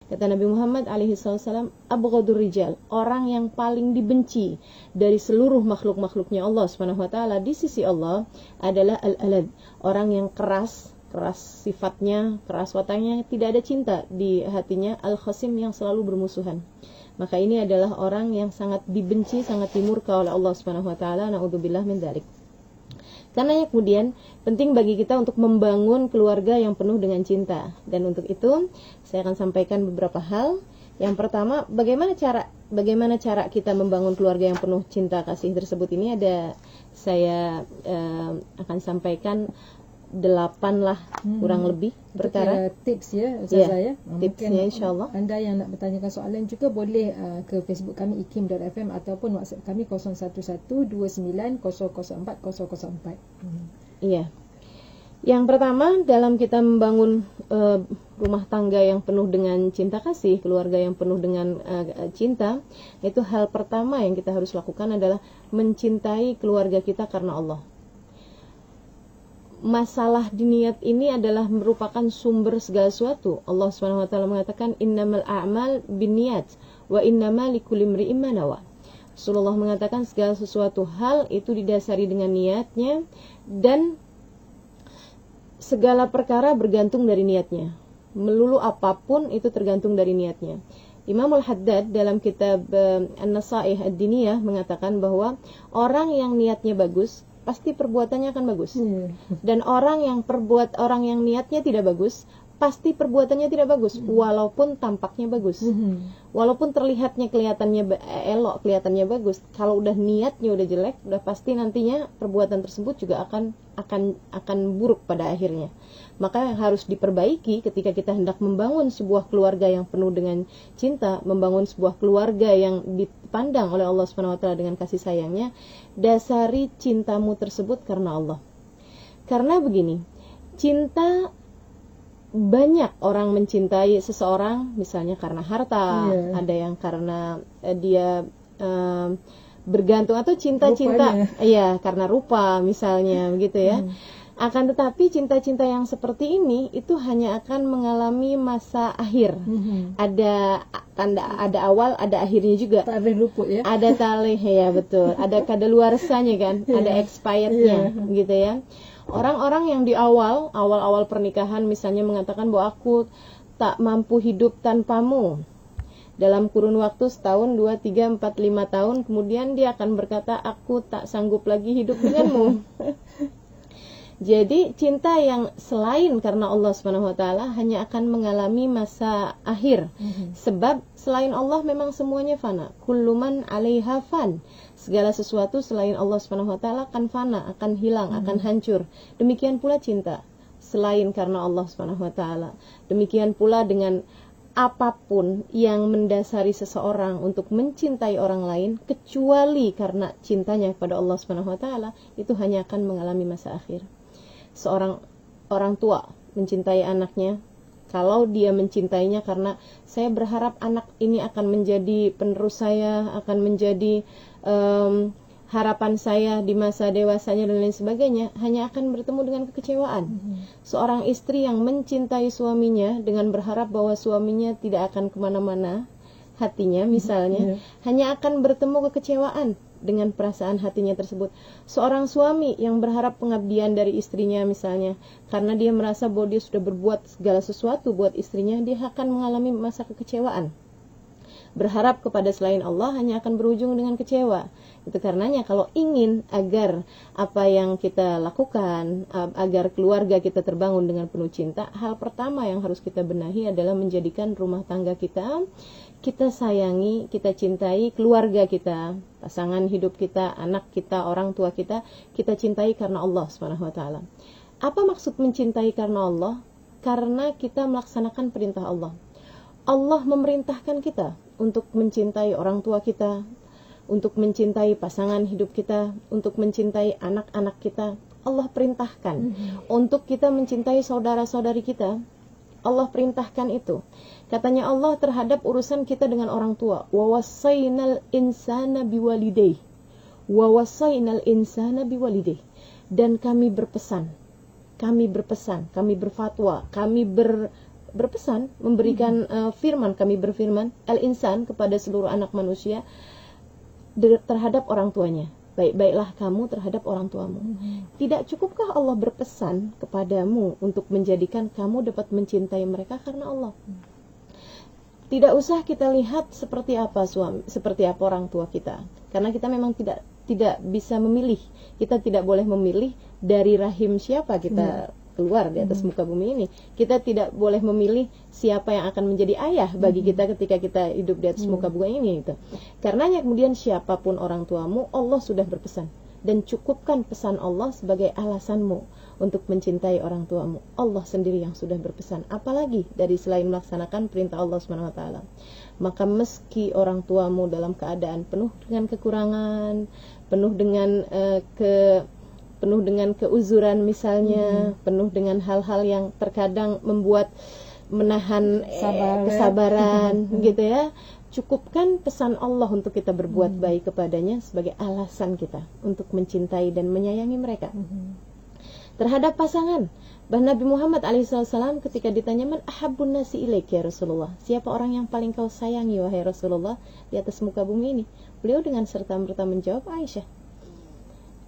Kata Nabi Muhammad alaihi salam, abghadur rijal, orang yang paling dibenci dari seluruh makhluk-makhluknya Allah Subhanahu wa taala di sisi Allah adalah al-alad, orang yang keras sifatnya, keras wataknya, tidak ada cinta di hatinya, al-khasim, yang selalu bermusuhan. Maka ini adalah orang yang sangat dibenci, sangat dimurka oleh Allah Subhanahu wa taala. Naudzubillah min dzalik. Karena kemudian penting bagi kita untuk membangun keluarga yang penuh dengan cinta. Dan untuk itu saya akan sampaikan beberapa hal. Yang pertama, bagaimana cara kita membangun keluarga yang penuh cinta kasih tersebut. Ini ada saya akan sampaikan 8 lah kurang lebih perkara tips ya Ustazah ya. Tipsnya insyaallah. Anda yang nak bertanyakan soalan juga boleh ke Facebook kami ikim.fm ataupun WhatsApp kami 0112900404. Iya. Yang pertama, dalam kita membangun rumah tangga yang penuh dengan cinta kasih, keluarga yang penuh dengan cinta, itu hal pertama yang kita harus lakukan adalah mencintai keluarga kita karena Allah. Masalah di niat ini adalah merupakan sumber segala sesuatu. Allah Subhanahu wa taala mengatakan innamal a'mal binniyat wa innamal likulli imri'in ma nawa. Rasulullah mengatakan segala sesuatu hal itu didasari dengan niatnya dan segala perkara bergantung dari niatnya. Melulu apapun itu tergantung dari niatnya. Imam Al-Haddad dalam kitab An-Nasaih Ad-Diniyah mengatakan bahwa orang yang niatnya bagus pasti perbuatannya akan bagus. Dan orang yang niatnya tidak bagus, pasti perbuatannya tidak bagus, walaupun tampaknya bagus. Walaupun kelihatannya elok, kelihatannya bagus, kalau udah niatnya udah jelek, udah pasti nantinya perbuatan tersebut juga akan buruk pada akhirnya. Maka harus diperbaiki ketika kita hendak membangun sebuah keluarga yang penuh dengan cinta, membangun sebuah keluarga yang dipandang oleh Allah Subhanahu wa taala dengan kasih sayangnya. Dasari cintamu tersebut karena Allah. Karena begini, cinta, banyak orang mencintai seseorang misalnya karena harta, ada yang karena dia bergantung, atau cinta-cinta karena rupa misalnya begitu ya. Akan tetapi cinta-cinta yang seperti ini itu hanya akan mengalami masa akhir. Ada awal, ada akhirnya juga. Tarikh luput ya. Ada tarikh, ya betul. Ada kadaluarsanya kan, ada expirednya gitu ya. Orang-orang yang di awal pernikahan misalnya mengatakan bahwa aku tak mampu hidup tanpamu. Dalam kurun waktu setahun, 2, 3, 4, 5 tahun kemudian dia akan berkata, aku tak sanggup lagi hidup denganmu. Jadi cinta yang selain karena Allah Subhanahu wa taala hanya akan mengalami masa akhir. Sebab selain Allah memang semuanya fana. Kullu man 'alaiha fan. Segala sesuatu selain Allah Subhanahu wa taala akan fana, akan hilang, akan hancur. Demikian pula cinta selain karena Allah Subhanahu wa taala. Demikian pula dengan apapun yang mendasari seseorang untuk mencintai orang lain kecuali karena cintanya kepada Allah Subhanahu wa taala, itu hanya akan mengalami masa akhir. Seorang orang tua mencintai anaknya, kalau dia mencintainya karena saya berharap anak ini akan menjadi penerus saya, akan menjadi harapan saya di masa dewasanya dan lain sebagainya, hanya akan bertemu dengan kekecewaan. Seorang istri yang mencintai suaminya dengan berharap bahwa suaminya tidak akan kemana-mana, hatinya misalnya, hanya akan bertemu kekecewaan dengan perasaan hatinya tersebut. Seorang suami yang berharap pengabdian dari istrinya misalnya, karena dia merasa bahwa dia sudah berbuat segala sesuatu buat istrinya, dia akan mengalami masa kekecewaan. Berharap kepada selain Allah hanya akan berujung dengan kecewa. Itu karenanya kalau ingin agar apa yang kita lakukan, agar keluarga kita terbangun dengan penuh cinta, hal pertama yang harus kita benahi adalah menjadikan rumah tangga kita sayangi, kita cintai keluarga kita, pasangan hidup kita, anak kita, orang tua kita cintai karena Allah Subhanahu wa taala. Apa maksud mencintai karena Allah? Karena kita melaksanakan perintah Allah. Allah memerintahkan kita untuk mencintai orang tua kita, untuk mencintai pasangan hidup kita, untuk mencintai anak-anak kita. Allah perintahkan untuk kita mencintai saudara-saudari kita. Allah perintahkan itu. Katanya Allah terhadap urusan kita dengan orang tua, wa wassaynal insana biwalidayhi, wa wassaynal insana biwalidayhi. Dan kami berpesan, kami berfatwa, kami berpesan, memberikan firman, kami berfirman, al-insan kepada seluruh anak manusia terhadap orang tuanya. Baik-baiklah kamu terhadap orang tuamu. Tidak cukupkah Allah berpesan kepadamu untuk menjadikan kamu dapat mencintai mereka karena Allah? Tidak usah kita lihat seperti apa suami, seperti apa orang tua kita. Karena kita memang tidak bisa memilih. Kita tidak boleh memilih dari rahim siapa kita keluar di atas muka bumi ini. Kita tidak boleh memilih siapa yang akan menjadi ayah bagi kita ketika kita hidup di atas muka bumi ini gitu. Karenanya kemudian siapapun orang tuamu, Allah sudah berpesan, dan cukupkan pesan Allah sebagai alasanmu untuk mencintai orang tuamu. Allah sendiri yang sudah berpesan, apalagi dari selain melaksanakan perintah Allah Subhanahu wa taala. Maka meski orang tuamu dalam keadaan penuh dengan kekurangan, penuh dengan keuzuran misalnya, penuh dengan hal-hal yang terkadang membuat menahan kesabaran gitu ya, cukupkan pesan Allah untuk kita berbuat baik kepadanya sebagai alasan kita untuk mencintai dan menyayangi mereka. Terhadap pasangan, Nabi Muhammad alaihissalam ketika ditanya, man ahabbun nasi ilaik ya Rasulullah, siapa orang yang paling kau sayangi wahai Rasulullah di atas muka bumi ini? Beliau dengan serta-merta menjawab, Aisyah.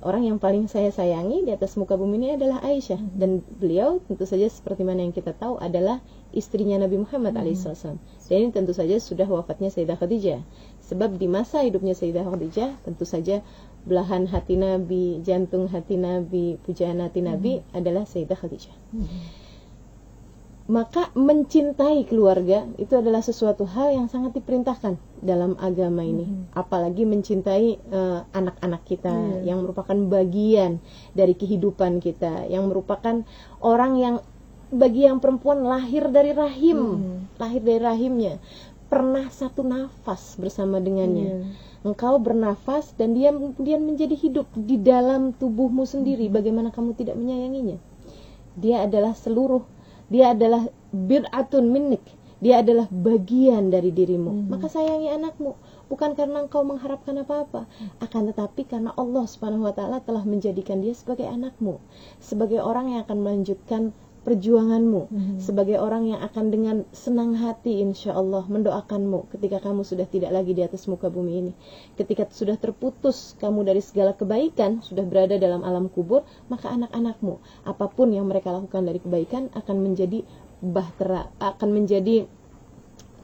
Orang yang paling saya sayangi di atas muka bumi ini adalah Aisyah. Dan beliau tentu saja seperti mana yang kita tahu adalah istrinya Nabi Muhammad alaihissalam. Dan ini tentu saja sudah wafatnya Sayyidah Khadijah. Sebab di masa hidupnya Sayyidah Khadijah, tentu saja belahan hati Nabi, jantung hati Nabi, pujaan hati Nabi adalah Sayyidah Khadijah. Maka mencintai keluarga itu adalah sesuatu hal yang sangat diperintahkan dalam agama ini. Apalagi mencintai anak-anak kita yang merupakan bagian dari kehidupan kita, yang merupakan orang yang bagi yang perempuan lahir dari rahimnya, pernah satu nafas bersama dengannya. Engkau bernafas dan dia kemudian menjadi hidup di dalam tubuhmu sendiri. Bagaimana kamu tidak menyayanginya? Dia adalah bid'atun minnik. Dia adalah bagian dari dirimu. Maka sayangi anakmu, bukan karena engkau mengharapkan apa-apa, akan tetapi karena Allah Subhanahu wa taala telah menjadikan dia sebagai anakmu, sebagai orang yang akan melanjutkan perjuanganmu, sebagai orang yang akan dengan senang hati insyaallah mendoakanmu ketika kamu sudah tidak lagi di atas muka bumi ini, ketika sudah terputus kamu dari segala kebaikan, sudah berada dalam alam kubur. Maka anak-anakmu, apapun yang mereka lakukan dari kebaikan akan menjadi bahtera, akan menjadi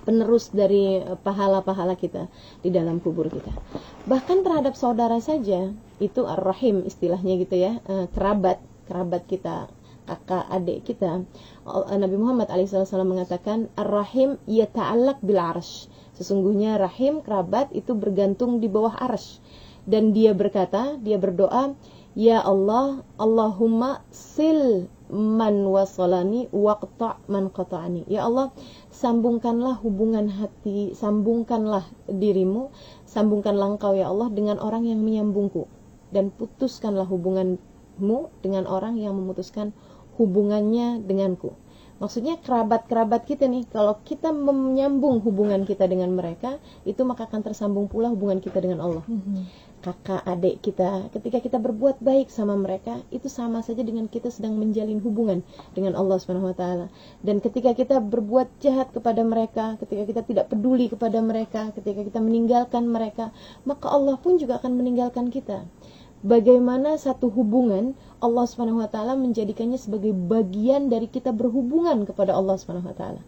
penerus dari pahala-pahala kita di dalam kubur kita. Bahkan terhadap saudara saja, itu ar-rahim istilahnya gitu ya, kerabat kita, kakak adik kita. Nabi Muhammad alaihissalam mengatakan, ar-rahim yata'allaq bil arsh. Sesungguhnya rahim, kerabat itu bergantung di bawah arsy. Dan dia berdoa, ya Allah, Allahumma sil man wasalani waqta' man qata'ani. Ya Allah, sambungkanlah hubungan hati, sambungkanlah dirimu, sambungkanlah engkau ya Allah dengan orang yang menyambungku, dan putuskanlah hubunganmu dengan orang yang memutuskan hubungannya denganku. Maksudnya kerabat-kerabat kita nih, kalau kita menyambung hubungan kita dengan mereka, itu maka akan tersambung pula hubungan kita dengan Allah. Kakak adik kita, ketika kita berbuat baik sama mereka, itu sama saja dengan kita sedang menjalin hubungan dengan Allah Subhanahu wa taala. Dan ketika kita berbuat jahat kepada mereka, ketika kita tidak peduli kepada mereka, ketika kita meninggalkan mereka, maka Allah pun juga akan meninggalkan kita. Bagaimana satu hubungan Allah Subhanahu wa taala menjadikannya sebagai bagian dari kita berhubungan kepada Allah Subhanahu wa taala.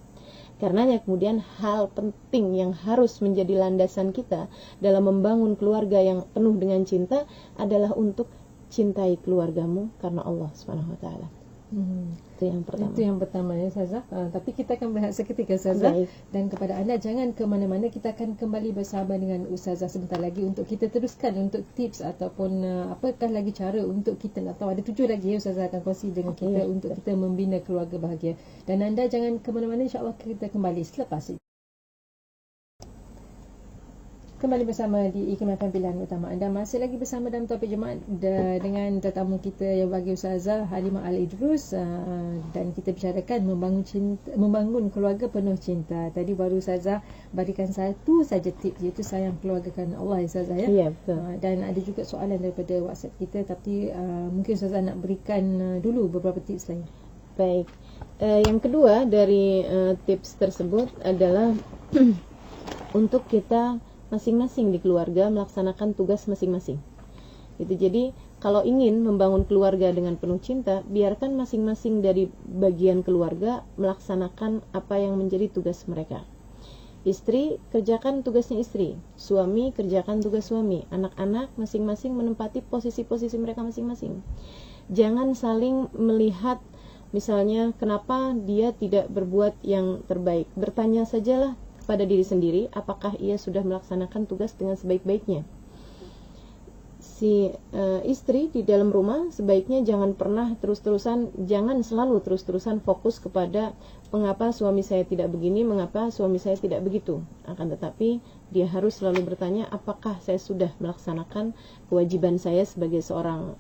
Karenanya kemudian hal penting yang harus menjadi landasan kita dalam membangun keluarga yang penuh dengan cinta adalah untuk cintai keluargamu karena Allah Subhanahu wa taala. Itu yang pertama ya Ustazah. Tapi kita akan berehat seketika Ustazah. Dan kepada anda, jangan ke mana-mana, kita akan kembali bersama dengan Ustazah sebentar lagi untuk kita teruskan untuk tips ataupun apakah lagi cara untuk kita nak tahu. Ada 7 lagi ya Ustazah akan kongsi dengan kita untuk kita membina keluarga bahagia. Dan anda jangan ke mana-mana, insya-Allah kita kembali selepas ini. Kembali bersama di IKIM FM Pilihan Utama anda. Masih lagi bersama dalam topik jemaat dengan tetamu kita yang bagi Ustazah Halimah Al-Idrus, dan kita bicarakan membangun keluarga penuh cinta. Tadi baru Ustazah berikan satu saja tips, iaitu sayang keluarga kerana Allah ya Ustazah ya. Ya, betul. Dan ada juga soalan daripada WhatsApp kita, tapi mungkin Ustazah nak berikan dulu beberapa tips lain. Baik. Yang kedua dari tips tersebut adalah untuk kita masing-masing di keluarga melaksanakan tugas masing-masing. Gitu. Jadi kalau ingin membangun keluarga dengan penuh cinta, biarkan masing-masing dari bagian keluarga melaksanakan apa yang menjadi tugas mereka. Istri, kerjakan tugasnya istri. Suami, kerjakan tugas suami. Anak-anak masing-masing menempati posisi-posisi mereka masing-masing. Jangan saling melihat, misalnya, kenapa dia tidak berbuat yang terbaik. Bertanya sajalah kepada diri sendiri, apakah ia sudah melaksanakan tugas dengan sebaik-baiknya. Si istri di dalam rumah sebaiknya jangan selalu terus-terusan fokus kepada mengapa suami saya tidak begini, mengapa suami saya tidak begitu. Akan tetapi dia harus selalu bertanya, apakah saya sudah melaksanakan kewajiban saya sebagai seorang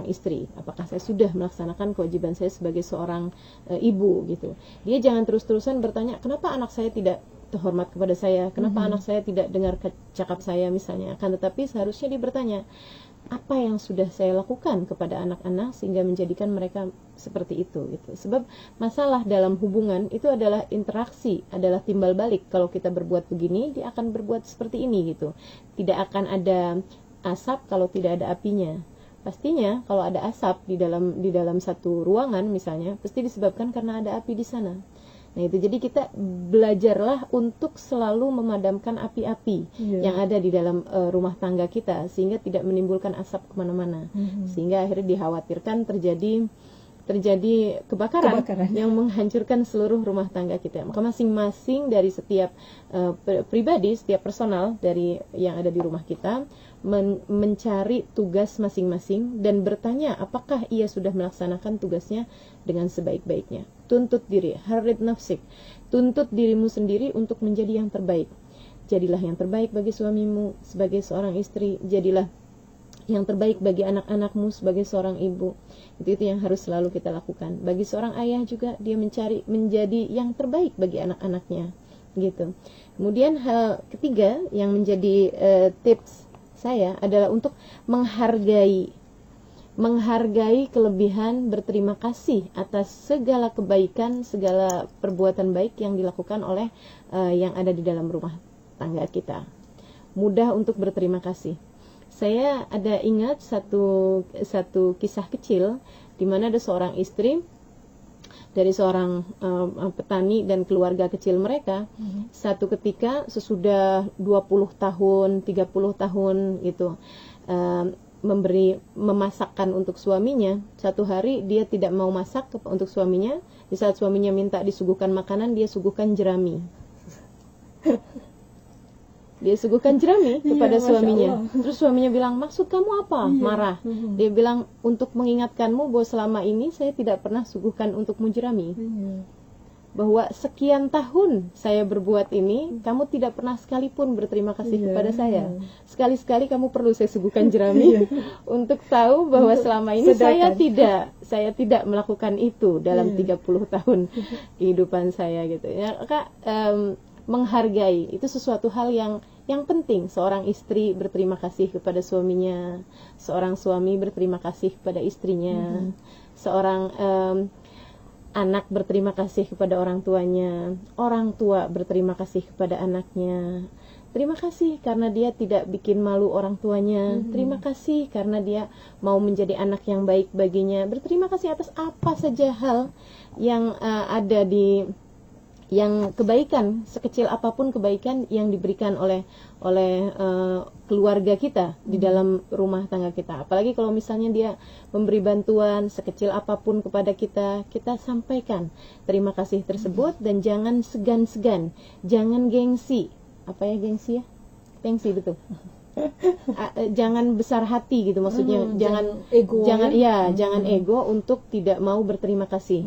istri, apakah saya sudah melaksanakan kewajiban saya sebagai seorang ibu gitu. Dia jangan terus-terusan bertanya, kenapa anak saya tidak terhormat kepada saya, kenapa anak saya tidak dengar cakap saya misalnya. Akan tetapi seharusnya dia bertanya, apa yang sudah saya lakukan kepada anak-anak sehingga menjadikan mereka seperti itu gitu. Sebab masalah dalam hubungan itu adalah interaksi, adalah timbal balik. Kalau kita berbuat begini, dia akan berbuat seperti ini gitu. Tidak akan ada asap kalau tidak ada apinya. Pastinya kalau ada asap di dalam satu ruangan misalnya, pasti disebabkan karena ada api di sana. Nah itu, jadi kita belajarlah untuk selalu memadamkan api-api yang ada di dalam rumah tangga kita, sehingga tidak menimbulkan asap kemana-mana, sehingga akhirnya dikhawatirkan terjadi kebakaran yang menghancurkan seluruh rumah tangga kita. Maka masing-masing dari setiap pribadi, setiap personal dari yang ada di rumah kita mencari tugas masing-masing dan bertanya apakah ia sudah melaksanakan tugasnya dengan sebaik-baiknya. Tuntut diri, harrid nafsik, tuntut dirimu sendiri untuk menjadi yang terbaik. Jadilah yang terbaik bagi suamimu sebagai seorang istri, jadilah yang terbaik bagi anak-anakmu sebagai seorang ibu. Itu yang harus selalu kita lakukan. Bagi seorang ayah juga, dia mencari menjadi yang terbaik bagi anak-anaknya gitu. Kemudian hal ketiga yang menjadi tips saya adalah untuk menghargai kelebihan, berterima kasih atas segala kebaikan, segala perbuatan baik yang dilakukan oleh yang ada di dalam rumah tangga kita. Mudah untuk berterima kasih. Saya ada ingat satu kisah kecil di mana ada seorang istri dari seorang petani dan keluarga kecil mereka. Satu ketika sesudah 20 tahun, 30 tahun gitu, memasakkan untuk suaminya. Satu hari dia tidak mau masak untuk suaminya. Di saat suaminya minta disuguhkan makanan, dia suguhkan jerami. Dia suguhkan jerami kepada suaminya. Terus suaminya bilang, maksud kamu apa? Marah. Dia bilang, untuk mengingatkanmu bahwa selama ini saya tidak pernah suguhkan untukmu jerami. Bahwa sekian tahun saya berbuat ini, kamu tidak pernah sekalipun berterima kasih kepada saya. Sekali-sekali kamu perlu saya suguhkan jerami untuk tahu bahwa selama ini saya tidak melakukan itu dalam 30 tahun kehidupan saya gitu. Ya, Kak, menghargai itu sesuatu hal yang penting. Seorang istri berterima kasih kepada suaminya, seorang suami berterima kasih kepada istrinya, seorang anak berterima kasih kepada orang tuanya, orang tua berterima kasih kepada anaknya. Terima kasih karena dia tidak bikin malu orang tuanya. Terima kasih karena dia mau menjadi anak yang baik baginya. Berterima kasih atas apa saja hal yang ada di yang kebaikan, sekecil apapun kebaikan yang diberikan oleh keluarga kita di dalam rumah tangga kita. Apalagi kalau misalnya dia memberi bantuan sekecil apapun kepada kita, kita sampaikan terima kasih tersebut dan jangan segan-segan, jangan gengsi. Apa ya gengsi ya? Gengsi betul. Jangan besar hati gitu, maksudnya jangan ego untuk tidak mau berterima kasih.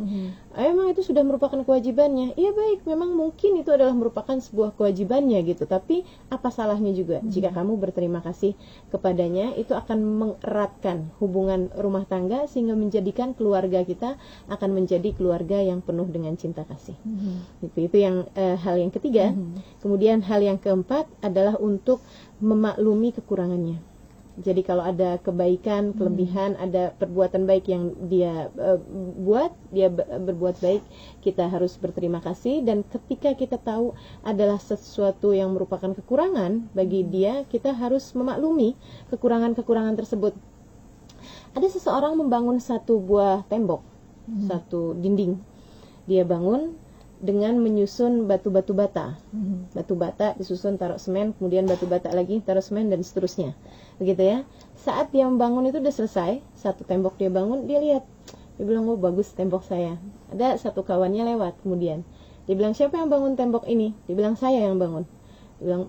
Emang itu sudah merupakan kewajibannya. Iya baik, memang mungkin itu adalah merupakan sebuah kewajibannya gitu. Tapi apa salahnya juga jika kamu berterima kasih kepadanya, itu akan mengeratkan hubungan rumah tangga sehingga menjadikan keluarga kita akan menjadi keluarga yang penuh dengan cinta kasih. Itu yang hal yang ketiga. Kemudian hal yang keempat adalah untuk memaklumi kekurangannya. Jadi kalau ada kebaikan, kelebihan, ada perbuatan baik yang dia buat, dia berbuat baik, kita harus berterima kasih. Dan ketika kita tahu adalah sesuatu yang merupakan kekurangan bagi dia, kita harus memaklumi kekurangan-kekurangan tersebut. Ada seseorang membangun satu buah tembok, satu dinding. Dia bangun dengan menyusun batu-batu bata. Batu bata disusun, taruh semen, kemudian batu bata lagi, taruh semen, dan seterusnya. Begitu ya. Saat dia membangun itu udah selesai, satu tembok dia bangun, dia lihat. Dia bilang, oh bagus tembok saya. Ada satu kawannya lewat kemudian. Dia bilang, siapa yang bangun tembok ini? Dia bilang, saya yang bangun. Dia bilang,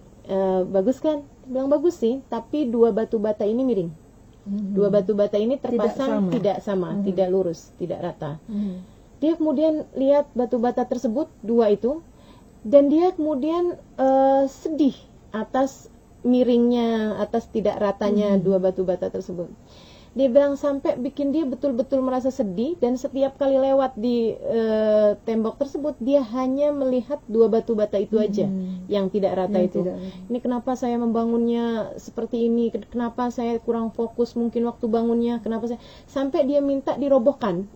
bagus kan? Dia bilang, bagus sih, tapi dua batu bata ini miring. Dua batu bata ini terpasang tidak sama, tidak lurus, tidak rata. Dia kemudian lihat batu bata tersebut, dua itu, dan dia kemudian sedih atas miringnya, atas tidak ratanya dua batu bata tersebut. Dia bilang sampai bikin dia betul-betul merasa sedih, dan setiap kali lewat di tembok tersebut, dia hanya melihat dua batu bata itu aja yang tidak rata itu. Ini kenapa saya membangunnya seperti ini? Kenapa saya kurang fokus mungkin waktu bangunnya? Kenapa saya sampai dia minta dirobohkan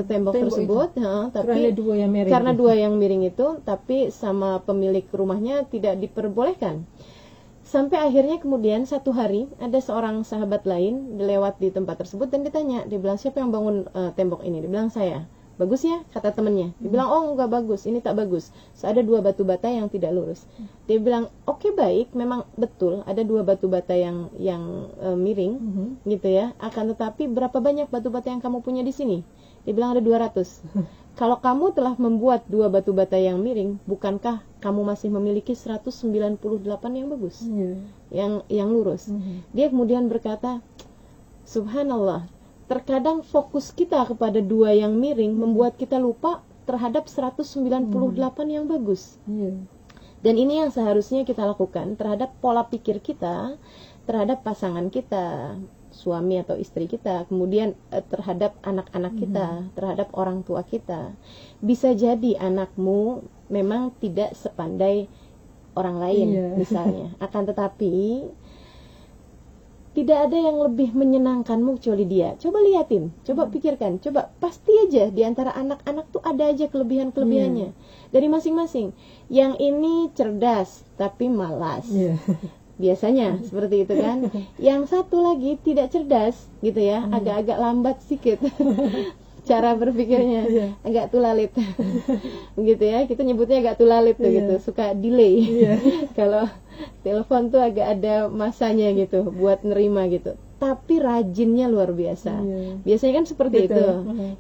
tembok tersebut? Tapi karena dua yang miring itu, tapi sama pemilik rumahnya tidak diperbolehkan. Sampai akhirnya kemudian satu hari ada seorang sahabat lain lewat di tempat tersebut dan ditanya, dia bilang, siapa yang bangun tembok ini? Dia bilang, saya. Bagus ya, kata temannya. Dia bilang, oh enggak bagus, ini tak bagus. So, ada dua batu bata yang tidak lurus. Dia bilang, oke, baik, memang betul ada dua batu bata yang miring, gitu ya. Akan tetapi berapa banyak batu bata yang kamu punya di sini? Dia bilang ada 200. Kalau kamu telah membuat dua batu bata yang miring, bukankah kamu masih memiliki 198 yang bagus, yang lurus? Dia kemudian berkata, subhanallah, terkadang fokus kita kepada dua yang miring membuat kita lupa terhadap 198 yang bagus. Dan ini yang seharusnya kita lakukan terhadap pola pikir kita, terhadap pasangan kita, suami atau istri kita, kemudian terhadap anak-anak kita, terhadap orang tua kita. Bisa jadi anakmu memang tidak sepandai orang lain, misalnya. Akan tetapi tidak ada yang lebih menyenangkanmu kecuali dia. Coba liatin, coba pikirkan, coba pasti aja di antara anak-anak tuh ada aja kelebihan-kelebihannya dari masing-masing. Yang ini cerdas tapi malas. Biasanya seperti itu kan. Yang satu lagi tidak cerdas gitu ya, agak-agak lambat sedikit cara berpikirnya, agak tulalit begitu ya, kita nyebutnya agak tulalit tuh gitu, suka delay. Kalau telepon tuh agak ada masanya gitu buat nerima gitu, tapi rajinnya luar biasa. Biasanya kan seperti itu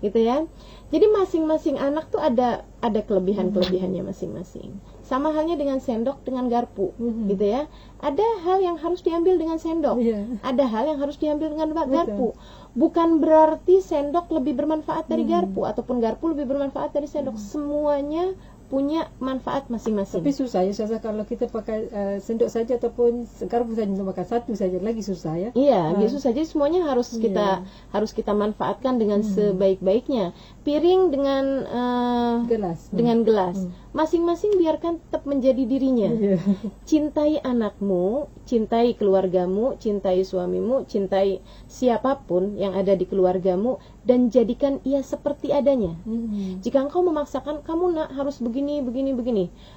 gitu ya. Jadi masing-masing anak tuh ada kelebihan-kelebihannya masing-masing. Sama halnya dengan sendok dengan garpu, gitu ya. Ada hal yang harus diambil dengan sendok, ada hal yang harus diambil dengan garpu. Bukan berarti sendok lebih bermanfaat dari garpu ataupun garpu lebih bermanfaat dari sendok. Semuanya punya manfaat masing-masing. Tapi susah ya, saya kalau kita pakai sendok saja ataupun garpu saja untuk makan satu saja lagi susah ya. Iya, susah. Jadi semuanya harus kita manfaatkan dengan sebaik-baiknya. Piring dengan gelas. Masing-masing biarkan tetap menjadi dirinya. Cintai anakmu, cintai keluargamu, cintai suamimu, cintai siapapun yang ada di keluargamu, dan jadikan ia seperti adanya. Jika engkau memaksakan, kamu nak harus begini.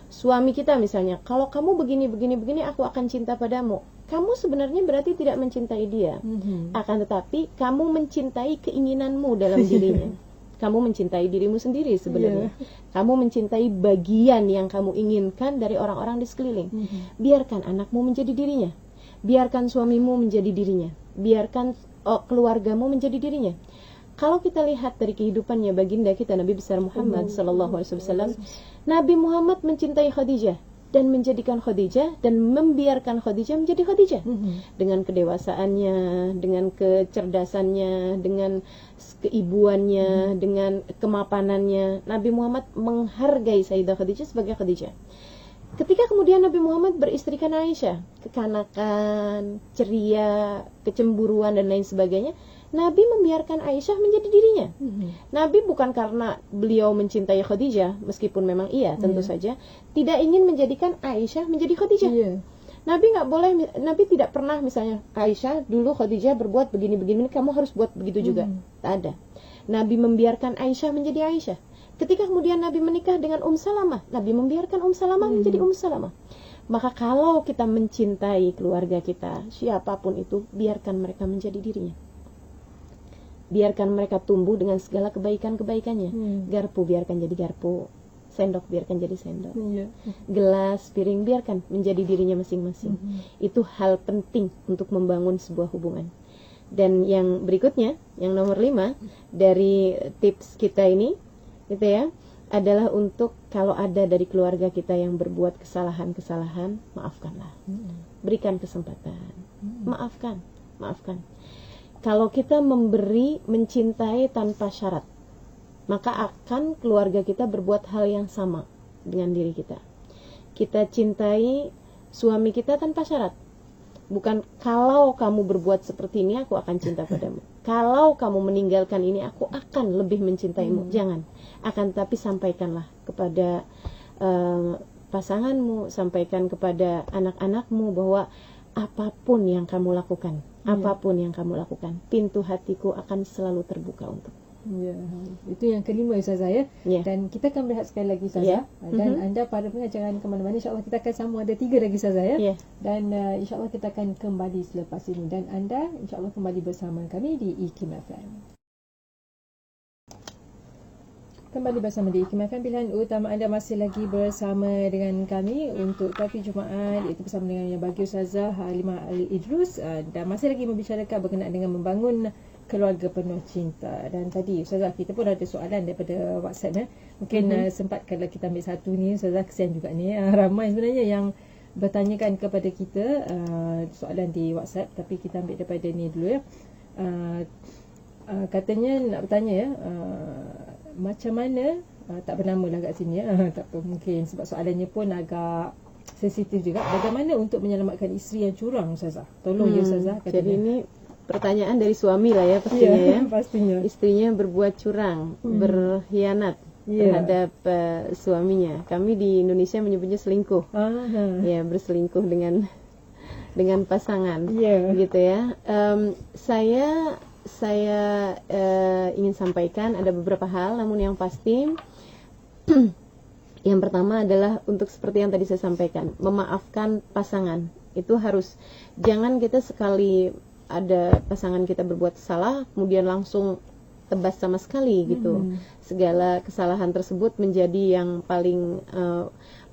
Suami kita misalnya, kalau kamu begini, aku akan cinta padamu. Kamu sebenarnya berarti tidak mencintai dia. Akan tetapi kamu mencintai keinginanmu dalam dirinya. Kamu mencintai dirimu sendiri sebenarnya. Kamu mencintai bagian yang kamu inginkan dari orang-orang di sekeliling. Biarkan anakmu menjadi dirinya. Biarkan suamimu menjadi dirinya. Biarkan keluargamu menjadi dirinya. Kalau kita lihat dari kehidupannya baginda kita Nabi besar Muhammad SAW, Nabi Muhammad mencintai Khadijah dan menjadikan Khadijah dan membiarkan Khadijah menjadi Khadijah. Dengan kedewasaannya, dengan kecerdasannya, dengan keibuannya, dengan kemapanannya, Nabi Muhammad menghargai Sayyidah Khadijah sebagai Khadijah. Ketika kemudian Nabi Muhammad beristrikan Aisyah, kekanakan, ceria, kecemburuan dan lain sebagainya, Nabi membiarkan Aisyah menjadi dirinya. Nabi bukan karena beliau mencintai Khadijah, meskipun memang iya tentu saja, tidak ingin menjadikan Aisyah menjadi Khadijah. Nabi nggak boleh, Nabi tidak pernah misalnya Aisyah dulu Khadijah berbuat begini-begini, kamu harus buat begitu juga. Tak ada. Nabi membiarkan Aisyah menjadi Aisyah. Ketika kemudian Nabi menikah dengan Salamah, Nabi membiarkan Salamah menjadi Salamah. Maka kalau kita mencintai keluarga kita, siapapun itu, biarkan mereka menjadi dirinya. Biarkan mereka tumbuh dengan segala kebaikan-kebaikannya. Garpu biarkan jadi garpu, sendok biarkan jadi sendok, gelas, piring biarkan menjadi dirinya masing-masing. Itu hal penting untuk membangun sebuah hubungan. Dan yang berikutnya, yang nomor 5 dari tips kita ini, gitu ya, adalah untuk kalau ada dari keluarga kita yang berbuat kesalahan-kesalahan, maafkanlah. Berikan kesempatan. Maafkan. Kalau kita memberi, mencintai tanpa syarat, maka akan keluarga kita berbuat hal yang sama dengan diri kita. Kita cintai suami kita tanpa syarat. Bukan kalau kamu berbuat seperti ini aku akan cinta padamu. Kalau kamu meninggalkan ini aku akan lebih mencintaimu. Jangan. Akan tapi sampaikanlah kepada pasanganmu, sampaikan kepada anak-anakmu bahwa apapun yang kamu lakukan, pintu hatiku akan selalu terbuka untuk. Ya, itu yang kelima Ustazah ya. Dan kita akan berehat sekali lagi Ustazah. Dan anda para pengajar jangan ke mana-mana. InsyaAllah kita akan sambung, ada 3 lagi Ustazah ya. Dan insyaAllah kita akan kembali selepas ini. Dan anda insyaAllah kembali bersama kami di IKIM FM. Kembali bersama di IKIM FM, pilihan utama anda masih lagi bersama dengan kami untuk topik Jumaat, iaitu bersama dengan yang bagi Ustazah Halimah Ali Idrus. Dan masih lagi membicarakan berkenaan dengan membangun keluarga penuh cinta. Dan tadi Ustazah, kita pun ada soalan daripada WhatsApp mungkin sempat kalau kita ambil satu ni Ustazah, kesian juga ni ramai sebenarnya yang bertanyakan kepada kita soalan di WhatsApp, tapi kita ambil daripada ni dulu ya. Katanya nak bertanya ya, macam mana tak bernama lah kat sini ya. Tak apa, mungkin sebab soalannya pun agak sensitif juga. Bagaimana untuk menyelamatkan isteri yang curang Ustazah? Tolong ya Ustazah, katanya. Jadi ini pertanyaan dari suami lah ya pastinya ya. Pastinya. Istrinya berbuat curang, berkhianat terhadap suaminya. Kami di Indonesia menyebutnya selingkuh. Ya, berselingkuh dengan pasangan. Gitu ya. Saya ingin sampaikan ada beberapa hal, namun yang pasti yang pertama adalah untuk seperti yang tadi saya sampaikan, memaafkan pasangan. Itu harus, jangan kita sekali ada pasangan kita berbuat salah kemudian langsung tebas sama sekali gitu. Segala kesalahan tersebut menjadi yang paling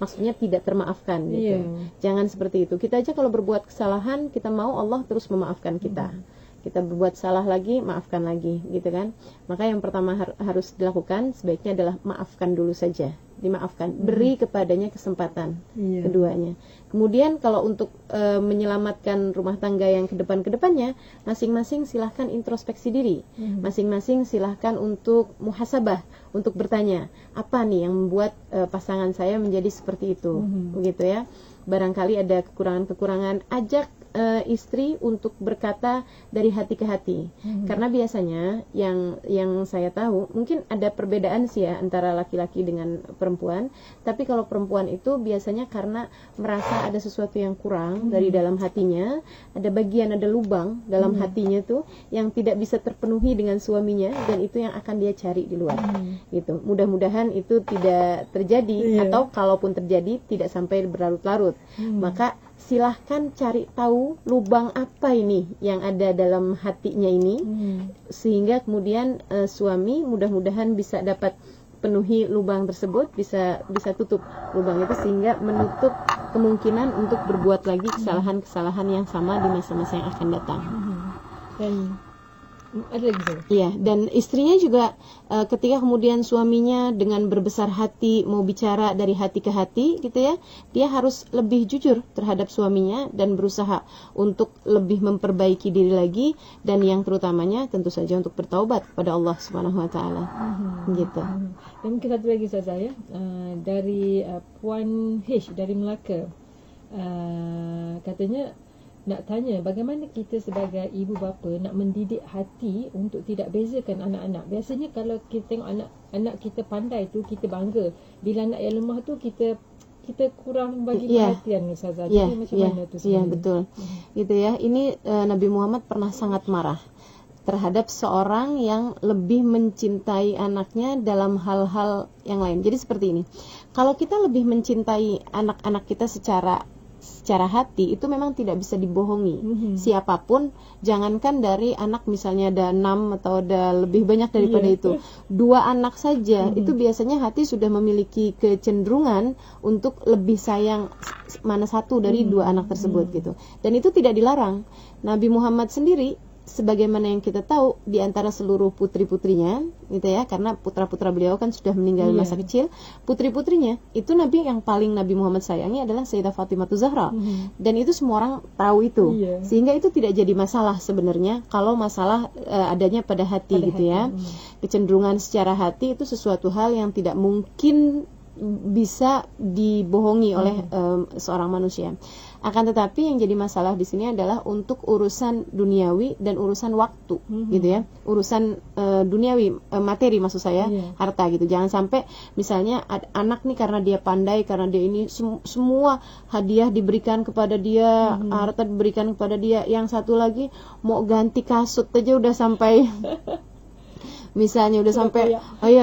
maksudnya tidak termaafkan gitu. Jangan seperti itu. Kita aja kalau berbuat kesalahan kita mau Allah terus memaafkan kita. Kita berbuat salah lagi, maafkan lagi gitu kan. Maka yang pertama harus dilakukan sebaiknya adalah maafkan dulu saja. Dimaafkan, beri kepadanya kesempatan keduanya. Kemudian kalau untuk menyelamatkan rumah tangga yang kedepannya, masing-masing silahkan introspeksi diri, masing-masing silahkan untuk muhasabah, untuk bertanya apa nih yang membuat pasangan saya menjadi seperti itu, begitu ya. Barangkali ada kekurangan-kekurangan, ajak istri untuk berkata dari hati ke hati. Karena biasanya yang saya tahu, mungkin ada perbedaan sih ya antara laki-laki dengan perempuan, tapi kalau perempuan itu biasanya karena merasa ada sesuatu yang kurang dari dalam hatinya, ada bagian, ada lubang dalam hatinya tuh yang tidak bisa terpenuhi dengan suaminya, dan itu yang akan dia cari di luar. Gitu. Mudah-mudahan itu tidak terjadi, atau kalaupun terjadi tidak sampai berlarut-larut. Maka silahkan cari tahu lubang apa ini yang ada dalam hatinya ini, sehingga kemudian suami mudah-mudahan bisa dapat penuhi lubang tersebut, bisa tutup lubang itu sehingga menutup kemungkinan untuk berbuat lagi kesalahan-kesalahan yang sama di masa-masa yang akan datang. Dan ada lagi saya. Iya, dan istrinya juga ketika kemudian suaminya dengan berbesar hati mau bicara dari hati ke hati gitu ya, dia harus lebih jujur terhadap suaminya dan berusaha untuk lebih memperbaiki diri lagi, dan yang terutamanya tentu saja untuk bertaubat kepada Allah Subhanahu wa taala. Gitu. Dan mungkin satu lagi saya dari Puan H dari Melaka. Katanya nak tanya bagaimana kita sebagai ibu bapa nak mendidik hati untuk tidak bezakan anak-anak. Biasanya kalau kita tengok anak kita pandai tu, kita bangga. Bila anak yang lemah tu kita kita kurang bagi Iya. perhatian Ustazah. Iya, Jadi macam iya, mana tu iya, sebenarnya? betul. Gitu ya. Ini Nabi Muhammad pernah sangat marah terhadap seorang yang lebih mencintai anaknya dalam hal-hal yang lain. Jadi seperti ini. Kalau kita lebih mencintai anak-anak kita secara hati, itu memang tidak bisa dibohongi. Siapapun, jangankan dari anak misalnya ada 6 atau ada lebih banyak daripada itu. 2 anak saja, itu biasanya hati sudah memiliki kecenderungan untuk lebih sayang mana satu dari 2 anak tersebut gitu. Dan itu tidak dilarang. Nabi Muhammad sendiri, sebagaimana yang kita tahu, di antara seluruh putri-putrinya gitu ya, karena putra-putra beliau kan sudah meninggal masa kecil, putri-putrinya itu Nabi yang paling Nabi Muhammad sayangi adalah Sayyidah Fatimah Zahra. Dan itu semua orang tahu itu. Sehingga itu tidak jadi masalah sebenarnya kalau masalah adanya pada hati gitu ya. Kecenderungan secara hati itu sesuatu hal yang tidak mungkin bisa dibohongi oleh seorang manusia. Akan tetapi yang jadi masalah di sini adalah untuk urusan duniawi dan urusan waktu, gitu ya. Urusan duniawi, materi maksud saya, harta gitu. Jangan sampai misalnya anak nih karena dia pandai, karena dia ini semua hadiah diberikan kepada dia, harta diberikan kepada dia. Yang satu lagi mau ganti kasut aja udah sampai misalnya udah sampai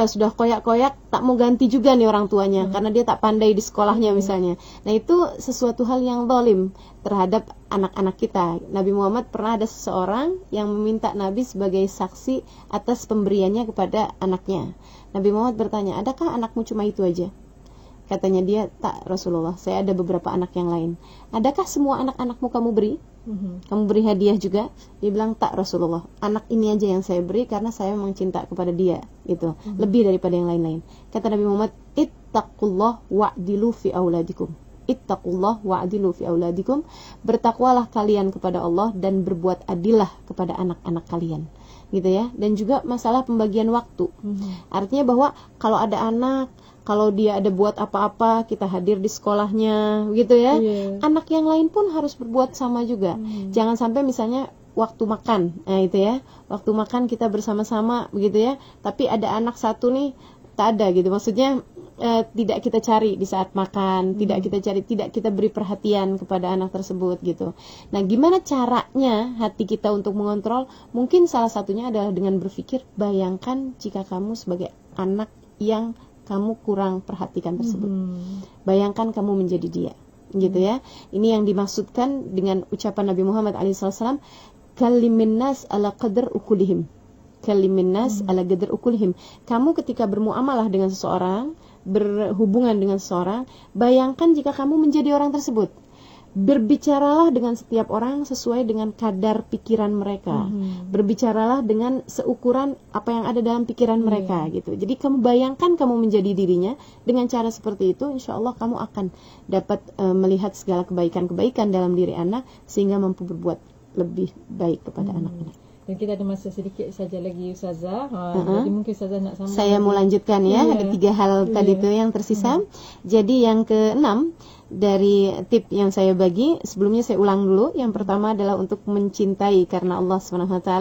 sudah koyak-koyak, tak mau ganti juga nih orang tuanya karena dia tak pandai di sekolahnya misalnya. Nah, itu sesuatu hal yang zalim terhadap anak-anak kita. Nabi Muhammad pernah ada seseorang yang meminta Nabi sebagai saksi atas pemberiannya kepada anaknya. Nabi Muhammad bertanya, "Adakah anakmu cuma itu aja?" Katanya dia, "Tak Rasulullah, saya ada beberapa anak yang lain." "Adakah semua anak-anakmu kamu beri? Kamu beri hadiah juga?" Dia bilang, "Tak Rasulullah, anak ini aja yang saya beri karena saya memang cinta kepada dia." Gitu. Lebih daripada yang lain-lain. Kata Nabi Muhammad, "Ittaqullah wa'dilu fi auladikum." Ittaqullah wa'dilu fi auladikum. Bertakwalah kalian kepada Allah dan berbuat adillah kepada anak-anak kalian. Gitu ya. Dan juga masalah pembagian waktu. Artinya bahwa kalau ada anak, kalau dia ada buat apa-apa, kita hadir di sekolahnya, gitu ya. Anak yang lain pun harus berbuat sama juga. Jangan sampai misalnya waktu makan, nah itu ya, waktu makan kita bersama-sama, begitu ya. Tapi ada anak satu nih tak ada gitu. Maksudnya tidak kita cari di saat makan, tidak kita beri perhatian kepada anak tersebut gitu. Nah, gimana caranya hati kita untuk mengontrol? Mungkin salah satunya adalah dengan berpikir, bayangkan jika kamu sebagai anak yang kamu kurang perhatikan tersebut. Bayangkan kamu menjadi dia, gitu ya. Ini yang dimaksudkan dengan ucapan Nabi Muhammad SAW, "Kalimin nas ala qadar ukulihim." Kalimin nas ala qadar ukulihim. Kamu ketika bermuamalah dengan seseorang, berhubungan dengan seseorang, bayangkan jika kamu menjadi orang tersebut. Berbicaralah dengan setiap orang sesuai dengan kadar pikiran mereka. Berbicaralah dengan seukuran apa yang ada dalam pikiran mereka gitu. Jadi kamu bayangkan kamu menjadi dirinya dengan cara seperti itu, insya Allah kamu akan dapat melihat segala kebaikan-kebaikan dalam diri anak sehingga mampu berbuat lebih baik kepada anak-anak. Dan kita ada masa sedikit saja lagi Ustazah. Jadi mungkin Ustazah nak sambung. Saya mau lanjutkan ya. Ada 3 hal tadi itu yang tersisa. Jadi yang ke-6 dari tip yang saya bagi, sebelumnya saya ulang dulu. Yang pertama adalah untuk mencintai karena Allah SWT.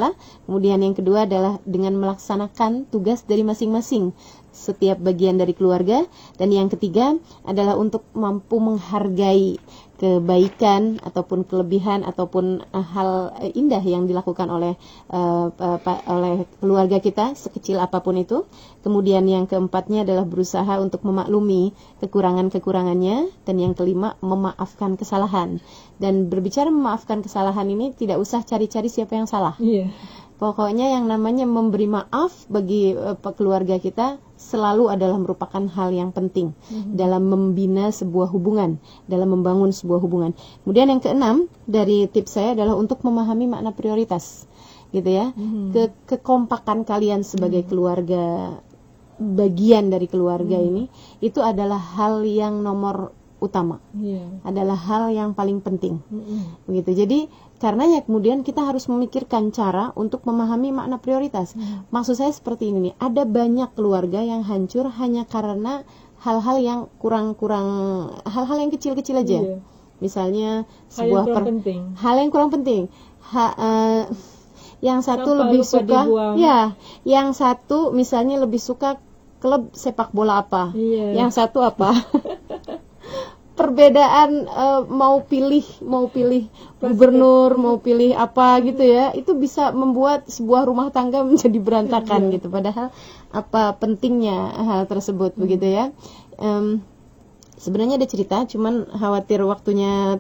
Kemudian yang kedua adalah dengan melaksanakan tugas dari masing-masing setiap bagian dari keluarga. Dan yang ketiga adalah untuk mampu menghargai kebaikan ataupun kelebihan ataupun hal indah yang dilakukan oleh keluarga kita, sekecil apapun itu. Kemudian yang keempatnya adalah berusaha untuk memaklumi kekurangan-kekurangannya. Dan yang kelima, memaafkan kesalahan. Dan berbicara memaafkan kesalahan ini tidak usah cari-cari siapa yang salah. Pokoknya yang namanya memberi maaf bagi keluarga kita selalu adalah merupakan hal yang penting dalam membina sebuah hubungan, dalam membangun sebuah hubungan. Kemudian yang keenam dari tips saya adalah untuk memahami makna prioritas, gitu ya. Kekompakan kalian sebagai keluarga, bagian dari keluarga ini, itu adalah hal yang nomor utama, adalah hal yang paling penting, begitu. Jadi karenanya kemudian kita harus memikirkan cara untuk memahami makna prioritas. Maksud saya seperti ini nih, ada banyak keluarga yang hancur hanya karena hal-hal yang kurang-kurang, hal-hal yang kecil-kecil aja. Misalnya sebuah hal yang kurang penting. Yang satu lebih suka, yang satu misalnya lebih suka klub sepak bola apa, yang satu apa. perbedaan mau pilih gubernur, mau pilih apa gitu ya, itu bisa membuat sebuah rumah tangga menjadi berantakan gitu. Padahal apa pentingnya hal tersebut begitu ya. Sebenarnya ada cerita, cuman khawatir waktunya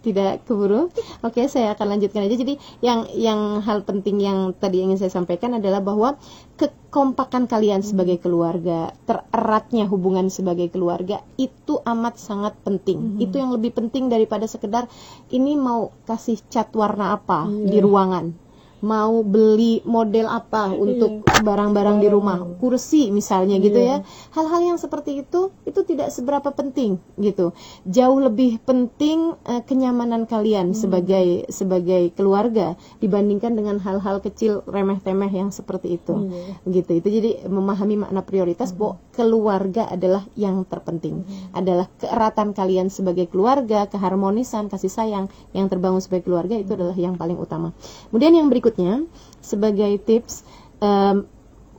tidak keburu. Oke, saya akan lanjutkan aja. Jadi yang hal penting yang tadi ingin saya sampaikan adalah bahwa kekompakan kalian sebagai keluarga, tereratnya hubungan sebagai keluarga itu amat sangat penting. Itu yang lebih penting daripada sekedar ini mau kasih cat warna apa di ruangan, mau beli model apa untuk barang-barang di rumah, kursi misalnya gitu ya. Hal-hal yang seperti itu tidak seberapa penting gitu. Jauh lebih penting kenyamanan kalian sebagai keluarga dibandingkan dengan hal-hal kecil remeh-temeh yang seperti itu. Gitu. Itu jadi memahami makna prioritas bahwa keluarga adalah yang terpenting. Adalah keeratan kalian sebagai keluarga, keharmonisan, kasih sayang yang terbangun sebagai keluarga itu adalah yang paling utama. Kemudian yang berikutnya sebagai tips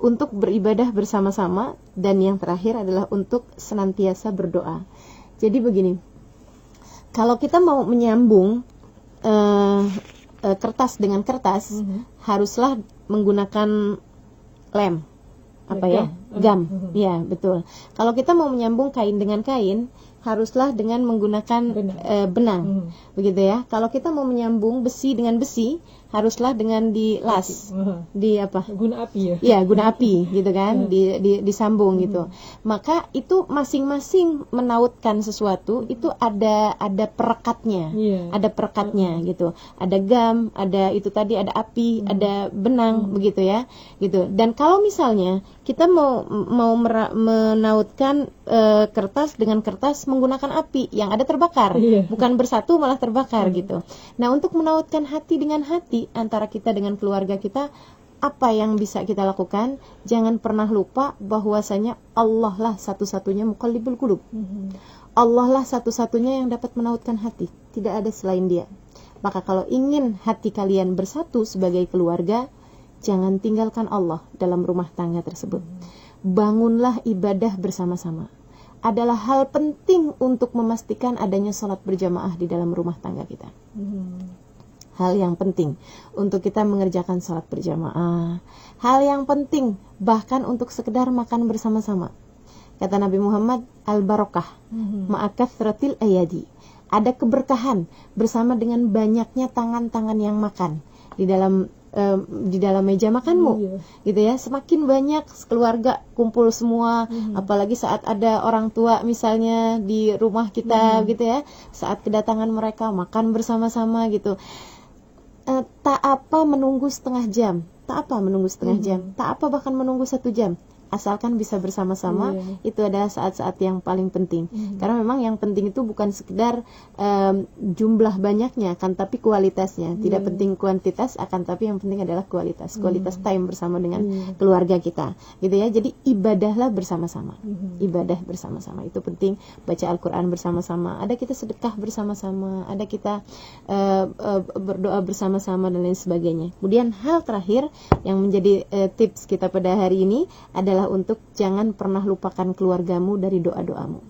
untuk beribadah bersama-sama, dan yang terakhir adalah untuk senantiasa berdoa. Jadi begini, kalau kita mau menyambung kertas dengan kertas, haruslah menggunakan lem, gam. Ya, betul. Kalau kita mau menyambung kain dengan kain, haruslah dengan menggunakan benang. Begitu ya. Kalau kita mau menyambung besi dengan besi, haruslah dengan dilas, guna api ya. Ya, guna api gitu kan, disambung gitu. Maka itu masing-masing menautkan sesuatu itu ada perekatnya. Ada perekatnya gitu. Ada gam, ada itu tadi, ada api, ada benang begitu ya. Gitu. Dan kalau misalnya kita mau menautkan kertas dengan kertas menggunakan api, yang ada terbakar, bukan bersatu malah terbakar gitu. Nah, untuk menautkan hati dengan hati antara kita dengan keluarga kita, apa yang bisa kita lakukan? Jangan pernah lupa bahwasanya Allah lah satu-satunya muqallibul qulub. Allah lah satu-satunya yang dapat menautkan hati, tidak ada selain Dia. Maka kalau ingin hati kalian bersatu sebagai keluarga, jangan tinggalkan Allah dalam rumah tangga tersebut. Bangunlah ibadah bersama-sama. Adalah hal penting untuk memastikan adanya sholat berjamaah di dalam rumah tangga kita. Hal yang penting untuk kita mengerjakan sholat berjamaah. Hal yang penting bahkan untuk sekedar makan bersama-sama. Kata Nabi Muhammad, al-barakah ma'akathratil ayadi. Ada keberkahan bersama dengan banyaknya tangan-tangan yang makan di dalam meja makanmu, gitu ya. Semakin banyak keluarga kumpul semua, apalagi saat ada orang tua misalnya di rumah kita, gitu ya. Saat kedatangan mereka makan bersama-sama, gitu. Tak apa menunggu setengah jam, tak apa bahkan menunggu 1 jam. Asalkan bisa bersama-sama, itu adalah saat-saat yang paling penting. Karena memang yang penting itu bukan sekedar jumlah banyaknya, kan, tapi kualitasnya. Tidak penting kuantitas, akan tapi yang penting adalah kualitas. Kualitas time bersama dengan keluarga kita, gitu ya. Jadi ibadahlah bersama-sama. Ibadah bersama-sama itu penting. Baca Al-Quran bersama-sama. Ada kita sedekah bersama-sama. Ada kita berdoa bersama-sama dan lain sebagainya. Kemudian hal terakhir yang menjadi tips kita pada hari ini adalah untuk jangan pernah lupakan keluargamu dari doa-doamu.